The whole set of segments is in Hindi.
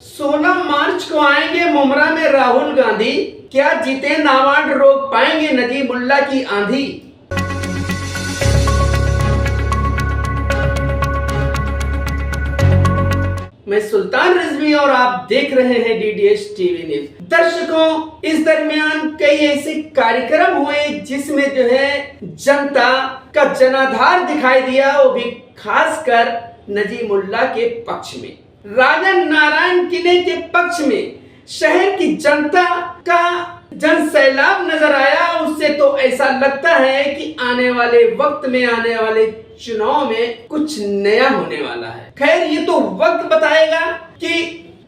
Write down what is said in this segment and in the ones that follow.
16 मार्च को आएंगे मुमरा में राहुल गांधी, क्या जितेंद्र आवाड रोक पाएंगे नजीमुल्लाह की आंधी। मैं सुल्तान रिजवी और आप देख रहे हैं डीडीएस टीवी न्यूज। दर्शकों, इस दरमियान कई ऐसे कार्यक्रम हुए जिसमें जो है जनता का जनाधार दिखाई दिया, वो भी खासकर नजीमुल्लाह के पक्ष में, राजन नारायण किले के पक्ष में शहर की जनता का जन सैलाब नजर आया। उससे तो ऐसा लगता है कि आने वाले वक्त में, आने वाले चुनाव में कुछ नया होने वाला है। खैर, ये तो वक्त बताएगा कि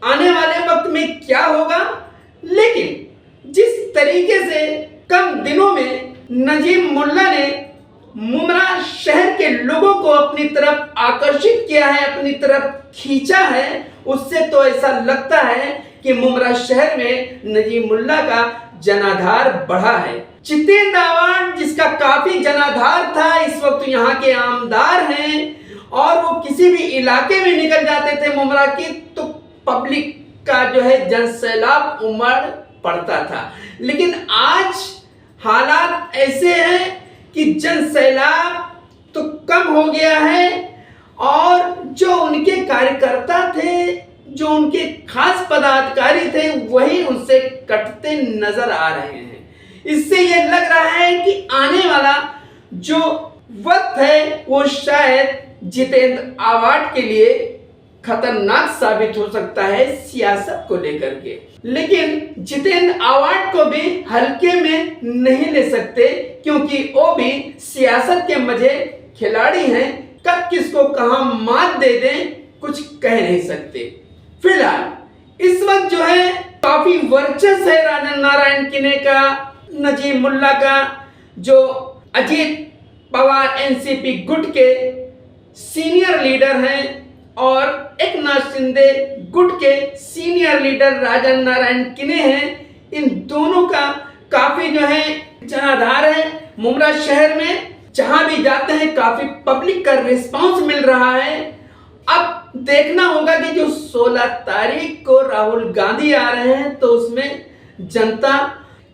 आने वाले वक्त में क्या होगा, लेकिन जिस तरीके से कम दिनों में नजीमुल्लाह ने मुमरा शहर के लोगों को अपनी तरफ आकर्षित किया है, अपनी तरफ खींचा है, उससे तो ऐसा लगता है कि मुमरा शहर में नजीमुल्लाह का जनाधार बढ़ा है। जितेंद्र आवाड, जिसका काफी जनाधार था, इस वक्त यहाँ के आमदार हैं और वो किसी भी इलाके में निकल जाते थे मुमरा की तो पब्लिक का जो है जन सैलाब उमड़ पड़ता था। लेकिन आज हालात ऐसे हैं कि जन सैलाब तो कम हो गया है और जो उनके कार्यकर्ता थे, जो उनके खास पदाधिकारी थे, वही उनसे कटते नजर आ रहे हैं। इससे ये लग रहा है कि आने वाला जो वक्त है वो शायद जितेंद्र आवाड के लिए खतरनाक साबित हो सकता है सियासत को लेकर के। लेकिन जितेंद्र आवाड को भी हल्के में नहीं ले सकते, क्योंकि वो भी सियासत के मजे खिलाड़ी हैं। कब किसको कहां मात दे दें कुछ कह नहीं सकते। फिलहाल इस वक्त जो है काफी वर्चस्व है राजन नारायण किले का, नजीमुल्लाह का, जो अजीत पवार एनसीपी गुट के सीनियर लीडर हैं और एकनाथ शिंदे गुट के सीनियर लीडर राजन नारायण किले हैं। इन दोनों का काफी जो है जनाधार है मुमरा शहर में। जहां भी जाते हैं काफी पब्लिक का रिस्पांस मिल रहा है। अब देखना होगा कि जो 16 तारीख को राहुल गांधी आ रहे हैं तो उसमें जनता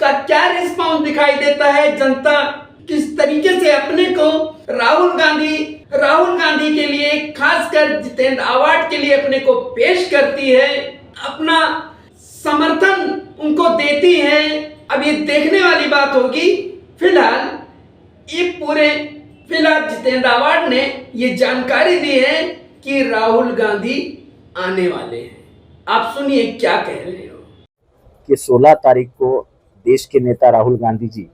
का क्या रिस्पांस दिखाई देता है, जनता किस तरीके से अपने को राहुल गांधी के लिए, खासकर जितेंद्र आवाड के लिए अपने को पेश करती है, अपना समर्थन उनको देती है। अब ये देखने वाली बात होगी। फिलहाल जितेंद्र आवाड ने ये जानकारी दी है कि राहुल गांधी आने वाले हैं। आप सुनिए क्या कह रहे हो। कि 16 तारीख को देश के नेता राहुल गांधी जी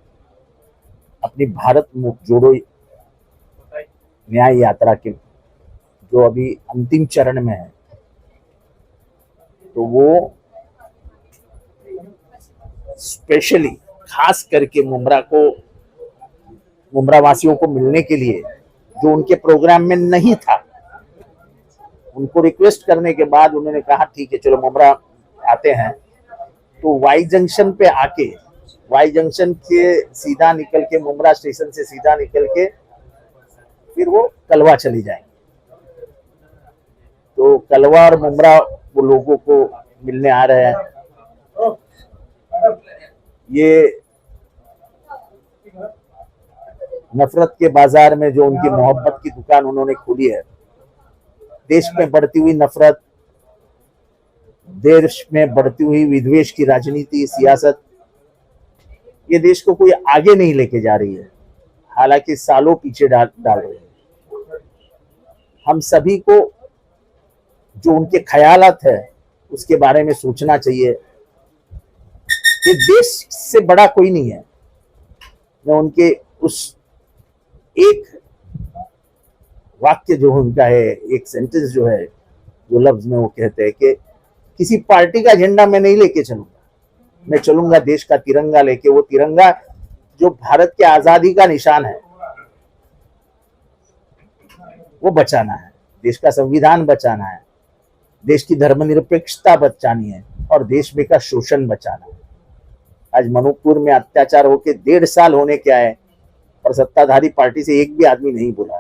अपनी भारत जोड़ो न्याय यात्रा के जो अभी अंतिम चरण में है, तो वो स्पेशली खास करके मुमरा वासियों को मिलने के लिए, जो उनके प्रोग्राम में नहीं था, उनको रिक्वेस्ट करने के बाद उन्होंने कहा ठीक है चलो मुमरा आते हैं। तो वाई जंक्शन पे आके, वाई जंक्शन के सीधा निकल के, मुमरा स्टेशन से सीधा निकल के फिर वो कलवा चली जाएंगे। तो कलवा और मुमरा वो लोगों को मिलने आ रहे हैं। ये नफरत के बाजार में जो उनकी मोहब्बत की दुकान उन्होंने खोली है, देश में बढ़ती हुई नफरत, देश में बढ़ती हुई विद्वेष की राजनीति, सियासत, ये देश को कोई आगे नहीं लेके जा रही है, हालांकि सालों पीछे डाल रही है। हम सभी को जो उनके ख्यालात है उसके बारे में सोचना चाहिए कि देश से बड़ा कोई नहीं है। मैं उनके उस एक वाक्य जो उनका है, एक सेंटेंस जो है, जो लफ्ज में वो कहते हैं कि किसी पार्टी का झंडा मैं नहीं लेके चलूंगा, मैं चलूंगा देश का तिरंगा लेके। वो तिरंगा जो भारत के आजादी का निशान है वो बचाना है, देश का संविधान बचाना है, देश की धर्मनिरपेक्षता बचानी है और देश में का शोषण बचाना है। आज मणिपुर में अत्याचार होके 1.5 साल होने क्या है और सत्ताधारी पार्टी से एक भी आदमी नहीं बोला।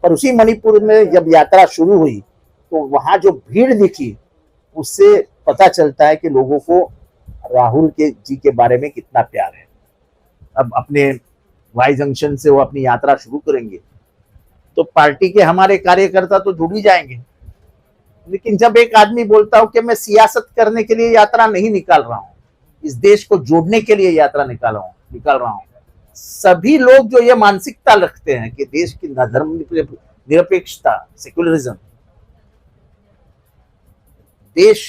पर उसी मणिपुर में जब यात्रा शुरू हुई तो वहां जो भीड़ दिखी उससे पता चलता है कि लोगों को राहुल के जी के बारे में कितना प्यार है। अब अपने वाई जंक्शन से वो अपनी यात्रा शुरू करेंगे तो पार्टी के हमारे कार्यकर्ता तो जुड़ ही जाएंगे, लेकिन जब एक आदमी बोलता हो कि मैं सियासत करने के लिए यात्रा नहीं निकाल रहा हूं, इस देश को जोड़ने के लिए यात्रा निकाल रहा हूं, सभी लोग जो ये मानसिकता रखते हैं कि देश की धर्म निरपेक्षता, सेक्युलरिज्म, देश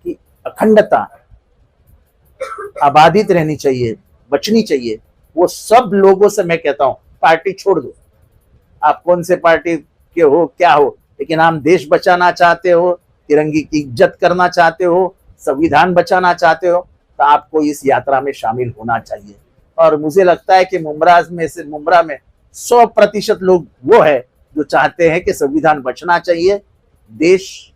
की अखंडता आबादित रहनी चाहिए, बचनी चाहिए, वो सब लोगों से मैं कहता हूं पार्टी छोड़ दो। आप कौन से पार्टी के हो, क्या हो, लेकिन आप देश बचाना चाहते हो, तिरंगे की इज्जत करना चाहते हो, संविधान बचाना चाहते हो, तो आपको इस यात्रा में शामिल होना चाहिए। और मुझे लगता है कि मुमरा में 100% लोग वो है जो चाहते हैं कि संविधान बचना चाहिए, देश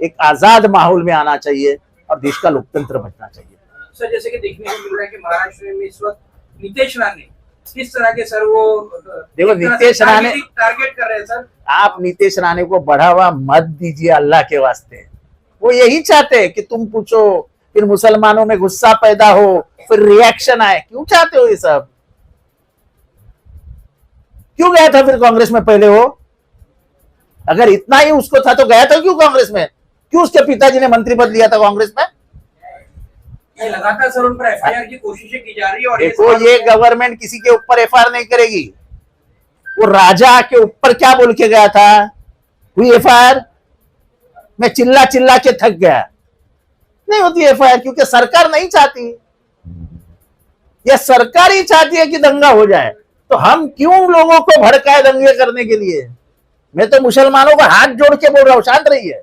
एक आजाद माहौल में आना चाहिए और देश का लोकतंत्र बचना चाहिए। सर, जैसे कि देखने को मिल रहा है कि महाराष्ट्र में इस वक्त नीतीश राणे किस तरह के सर वो देखो, नीतीश राणे टारगेट कर रहे हैं सर। आप नीतीश राणे को बढ़ावा मत दीजिए अल्लाह के वास्ते। वो यही चाहते हैं कि तुम पूछो, फिर मुसलमानों में गुस्सा पैदा हो, फिर रिएक्शन आए। क्यों चाहते हो ये सब? क्यों गया था फिर कांग्रेस में पहले वो? अगर इतना ही उसको था तो गया था क्यों कांग्रेस में? क्यों उसके पिताजी ने मंत्री पद लिया था कांग्रेस में? ये लगातार सर उन पर एफआईआर की कोशिशें की जा रही है। और देखो, ये गवर्नमेंट किसी के ऊपर एफआईआर नहीं करेगी। वो राजा के ऊपर क्या बोल के गया था? हुई एफआईआर? मैं चिल्ला चिल्ला के थक गया। नहीं होती एफआईआर क्योंकि सरकार नहीं चाहती, या सरकार ही चाहती है कि दंगा हो जाए। तो हम क्यों लोगों को भड़काए दंगे करने के लिए? मैं तो मुसलमानों को हाथ जोड़ के बोल रहा हूं, शांत रहिए,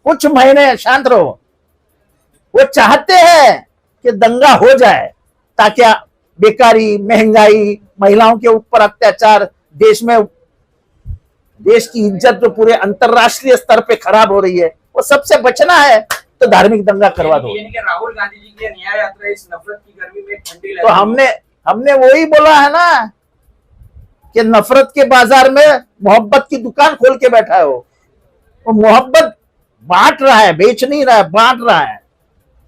कुछ महीने शांत रहो। वो चाहते हैं कि दंगा हो जाए ताकि बेकारी, महंगाई, महिलाओं के ऊपर अत्याचार, देश में देश की इज्जत जो पूरे अंतरराष्ट्रीय स्तर पे खराब हो रही है, वो सबसे बचना है तो धार्मिक दंगा करवा दो। यानी कि राहुल गांधी जी की न्याय यात्रा इस नफरत की गर्मी में ठंडी तो हमने वही बोला है ना कि नफरत के बाजार में मोहब्बत की दुकान खोल के बैठा है। वो मोहब्बत बांट रहा है, बेच नहीं रहा है, बांट रहा है।